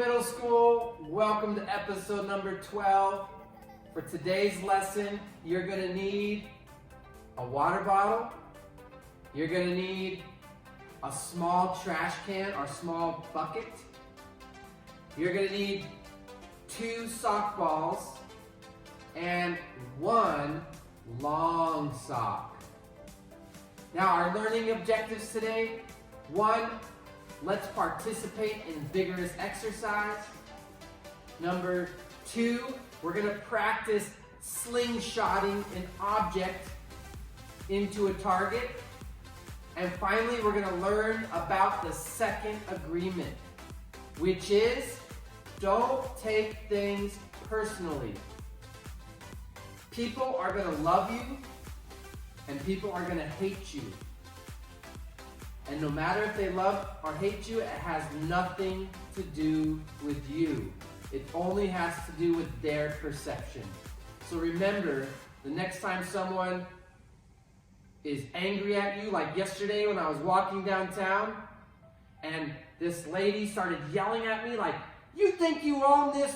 Middle School. Welcome to episode number 12. For today's lesson, you're going to need a water bottle. You're going to need a small trash can or small bucket. You're going to need 2 sock balls and 1 long sock. Now, our learning objectives today: 1, let's participate in vigorous exercise. Number 2, we're going to practice slingshotting an object into a target. And finally, we're going to learn about the second agreement, which is don't take things personally. People are going to love you and people are going to hate you. And no matter if they love or hate you, it has nothing to do with you. It only has to do with their perception. So remember, the next time someone is angry at you, like yesterday when I was walking downtown and this lady started yelling at me like, "You think you own this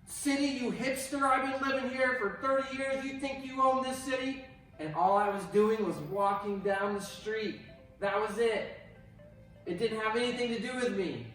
city, you hipster? I've been living here for 30 years. You think you own this city?" And all I was doing was walking down the street. That was it. It didn't have anything to do with me.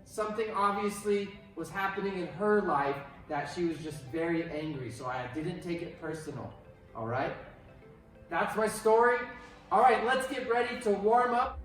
Something obviously was happening in her life that she was just very angry, so I didn't take it personal. All right? That's my story. All right, let's get ready to warm up.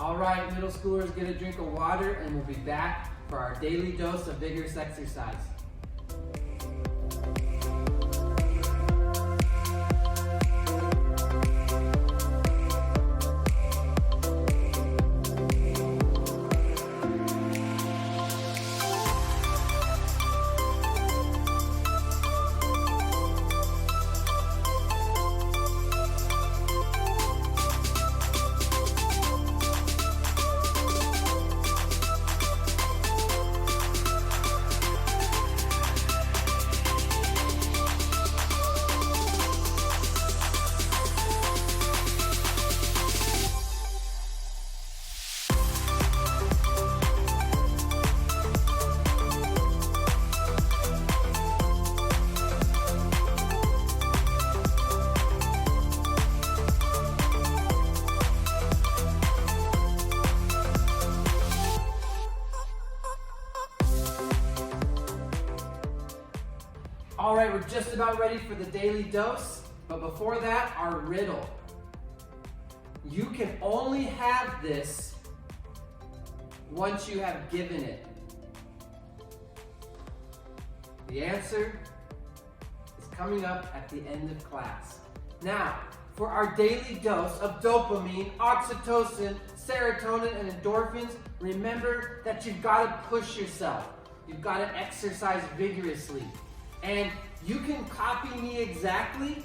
All right, middle schoolers, get a drink of water and we'll be back for our daily dose of vigorous exercise. All right, we're just about ready for the daily dose, but before that, our riddle. You can only have this once you have given it. The answer is coming up at the end of class. Now, for our daily dose of dopamine, oxytocin, serotonin, and endorphins, remember that you've got to push yourself. You've got to exercise vigorously. And you can copy me exactly,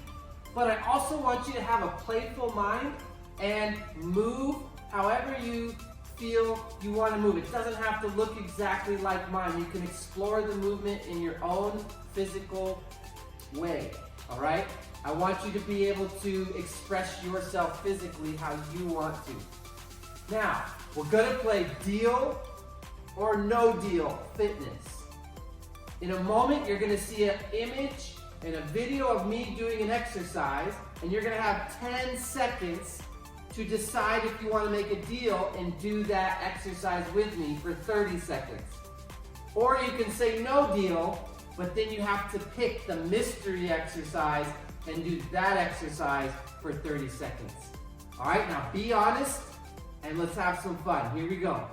but I also want you to have a playful mind and move however you feel you want to move. It doesn't have to look exactly like mine. You can explore the movement in your own physical way, all right? I want you to be able to express yourself physically how you want to. Now, we're gonna play deal or no deal fitness. In a moment, you're gonna see an image and a video of me doing an exercise, and you're gonna have 10 seconds to decide if you wanna make a deal and do that exercise with me for 30 seconds. Or you can say no deal, but then you have to pick the mystery exercise and do that exercise for 30 seconds. All right, now be honest and let's have some fun. Here we go.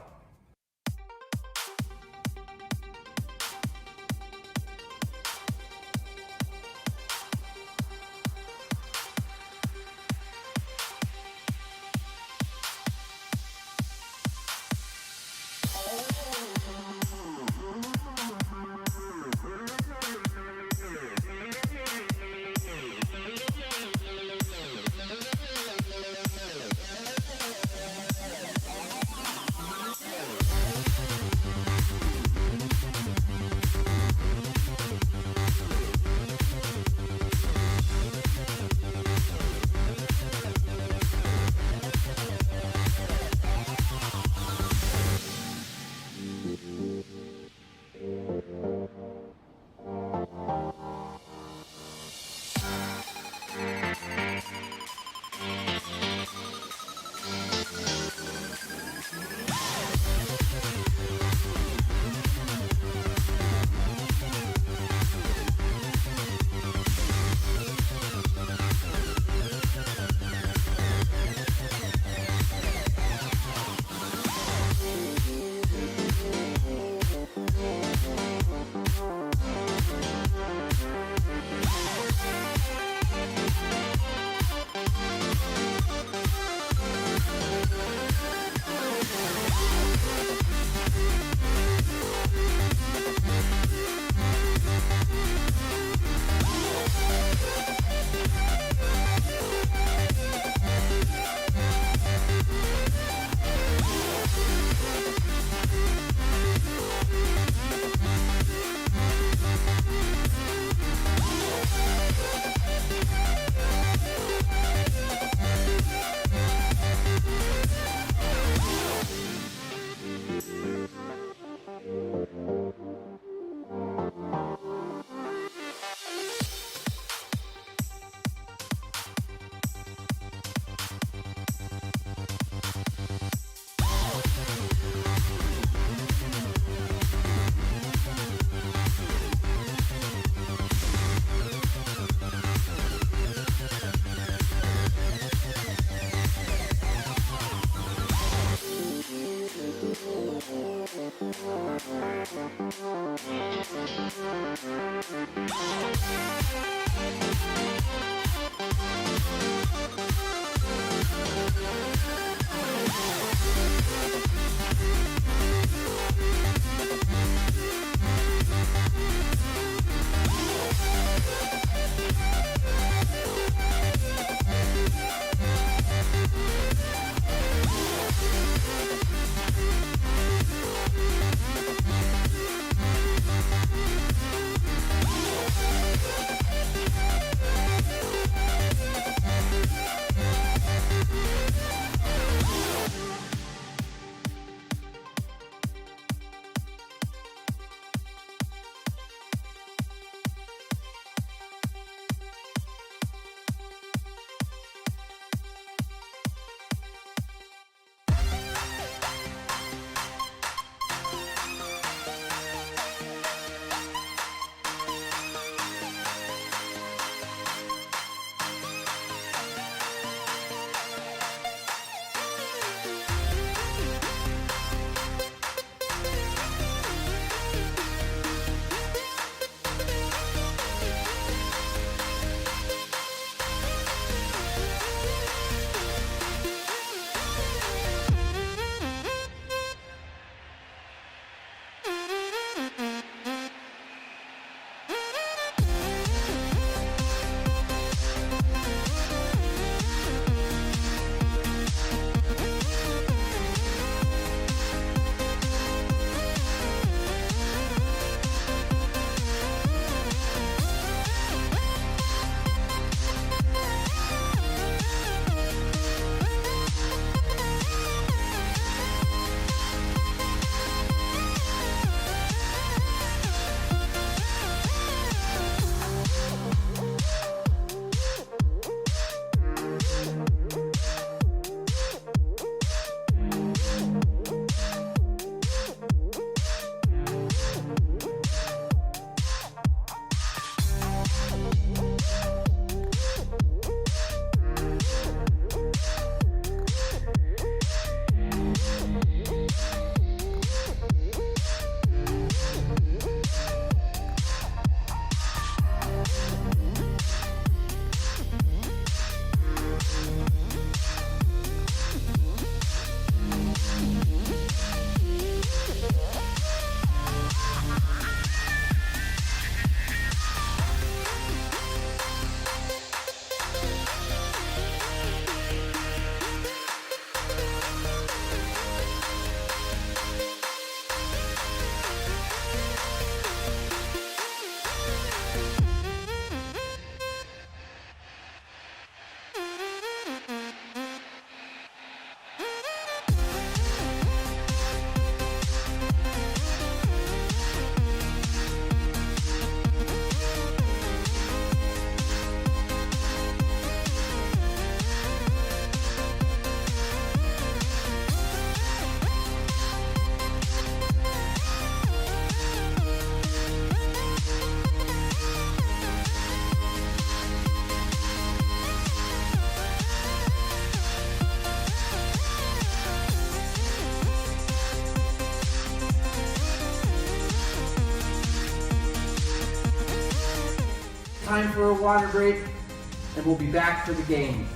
time for a water break, and we'll be back for the game.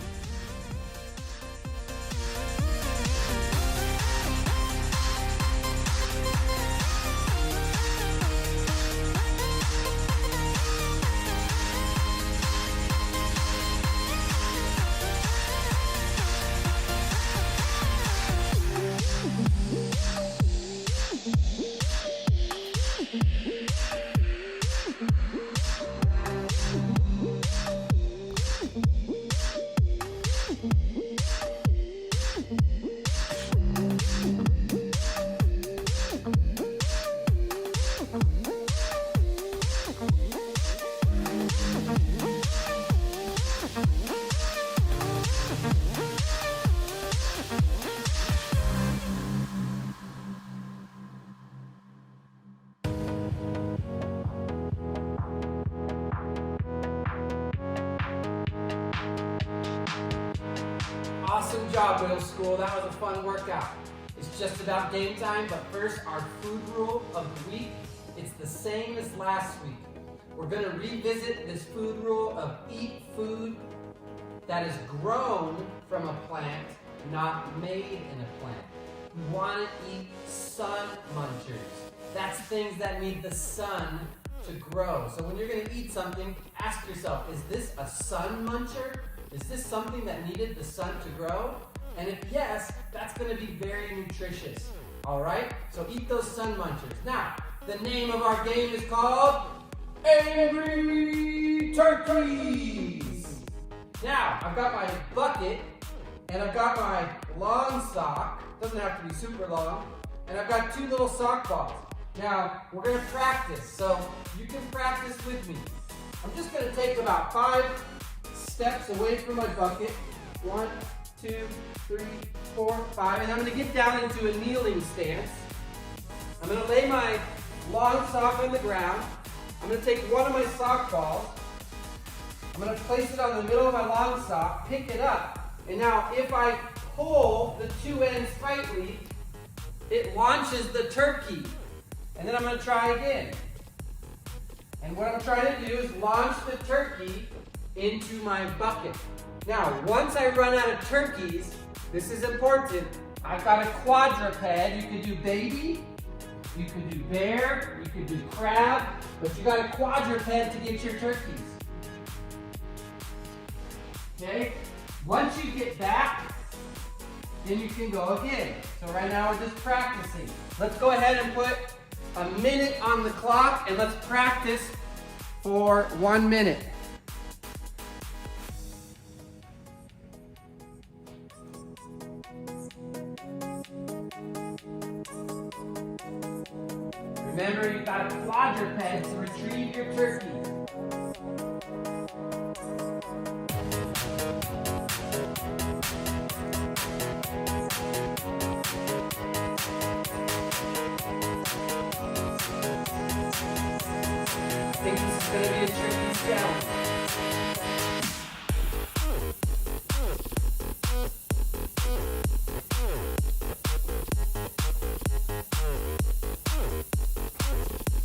Awesome job, middle school. That was a fun workout. It's just about game time, but first, our food rule of the week. It's the same as last week. We're going to revisit this food rule of eat food that is grown from a plant, not made in a plant. We want to eat sun munchers. That's things that need the sun to grow. So when you're going to eat something, ask yourself, is this a sun muncher? Is this something that needed the sun to grow? And if yes, that's going to be very nutritious. All right? So eat those sun munchers. Now, the name of our game is called Angry Turkeys. Now, I've got my bucket, and I've got my long sock. Doesn't have to be super long. And I've got 2 little sock balls. Now, we're going to practice. So you can practice with me. I'm just going to take about 5 steps away from my bucket. 1, 2, 3, 4, 5. And I'm going to get down into a kneeling stance. I'm going to lay my long sock on the ground. I'm going to take one of my sock balls. I'm going to place it on the middle of my long sock, pick it up. And now if I pull the 2 ends tightly, it launches the turkey. And then I'm going to try again. And what I'm trying to do is launch the turkey into my bucket. Now, once I run out of turkeys, this is important, I've got a quadruped. You could do baby, you could do bear, you could do crab, but you got a quadruped to get your turkeys. Okay? Once you get back, then you can go again. So right now we're just practicing. Let's go ahead and put a minute on the clock and let's practice for 1 minute. Remember, you've got a quadruped to retrieve your turkey. I think this is going to be a tricky challenge.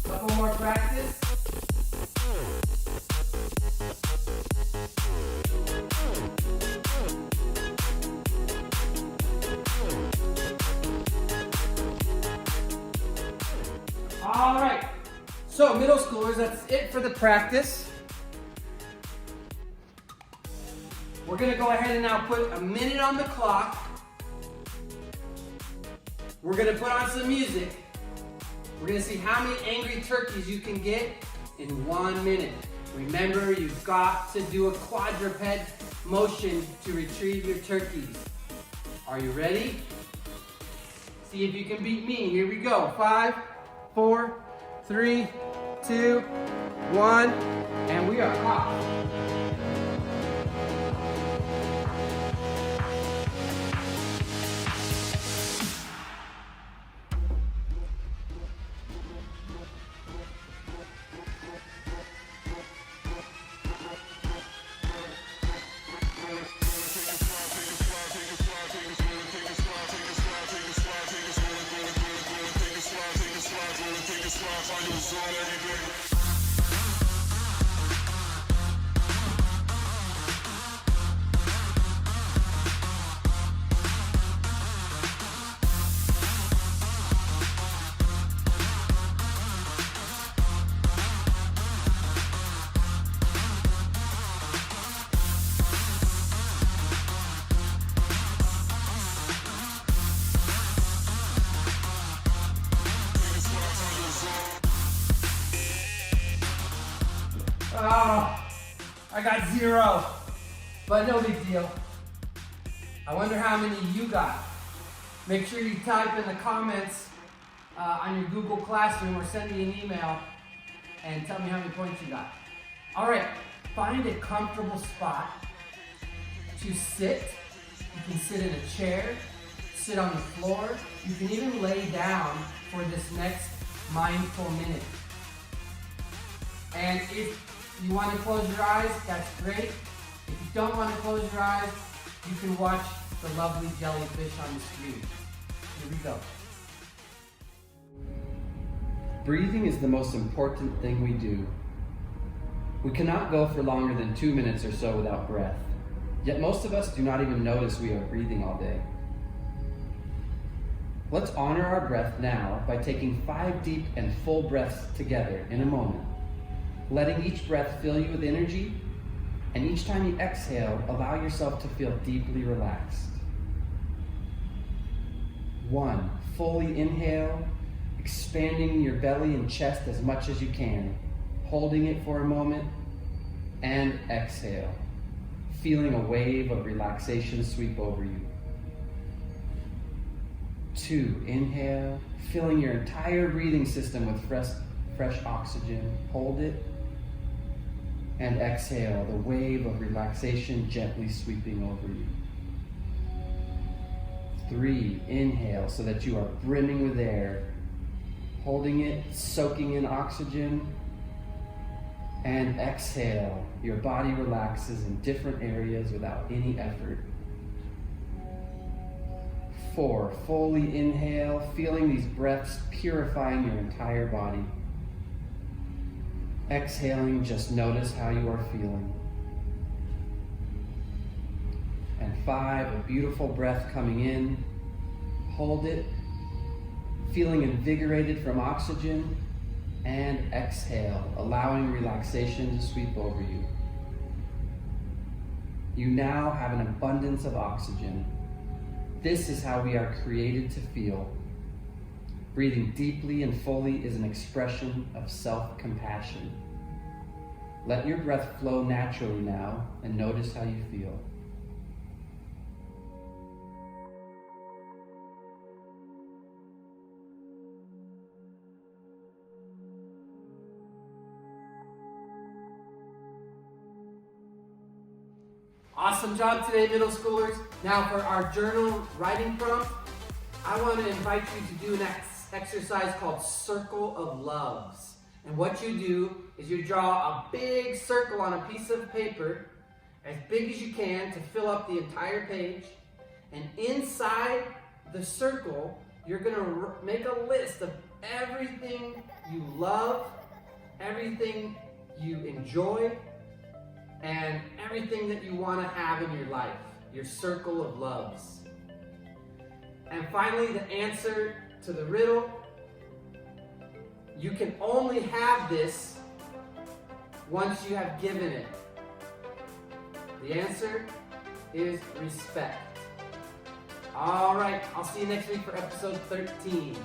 Couple more practice. All right. So, middle schoolers, that's it for the practice. We're going to go ahead and now put a minute on the clock. We're going to put on some music. We're going to see how many angry turkeys you can get in 1 minute. Remember, you've got to do a quadruped motion to retrieve your turkeys. Are you ready? See if you can beat me. Here we go. 5, 4, 3, 2, 1, and we are off. Oh, I got 0. But no big deal. I wonder how many you got. Make sure you type in the comments on your Google Classroom or send me an email and tell me how many points you got. All right, find a comfortable spot to sit. You can sit in a chair, sit on the floor. You can even lay down for this next mindful minute. And if you want to close your eyes, that's great. If you don't want to close your eyes, you can watch the lovely jellyfish on the screen. Here we go. Breathing is the most important thing we do. We cannot go for longer than 2 minutes or so without breath. Yet most of us do not even notice we are breathing all day. Let's honor our breath now by taking 5 deep and full breaths together in a moment. Letting each breath fill you with energy, and each time you exhale, allow yourself to feel deeply relaxed. 1, fully inhale, expanding your belly and chest as much as you can, holding it for a moment, and exhale, feeling a wave of relaxation sweep over you. 2, inhale, filling your entire breathing system with fresh oxygen, hold it, and exhale, the wave of relaxation gently sweeping over you. 3, inhale so that you are brimming with air, holding it, soaking in oxygen, and exhale, your body relaxes in different areas without any effort. 4, fully inhale, feeling these breaths purifying your entire body. Exhaling, just notice how you are feeling. And 5, a beautiful breath coming in, hold it, feeling invigorated from oxygen, and exhale, allowing relaxation to sweep over you. You now have an abundance of oxygen. This is how we are created to feel. Breathing deeply and fully is an expression of self-compassion. Let your breath flow naturally now and notice how you feel. Awesome job today, middle schoolers. Now for our journal writing prompt, I want to invite you to do an exercise called Circle of Loves. And what you do is you draw a big circle on a piece of paper, as big as you can to fill up the entire page. And inside the circle, you're going to make a list of everything you love, everything you enjoy, and everything that you want to have in your life, your circle of loves. And finally, the answer to the riddle, you can only have this once you have given it. The answer is respect. All right, I'll see you next week for episode 13.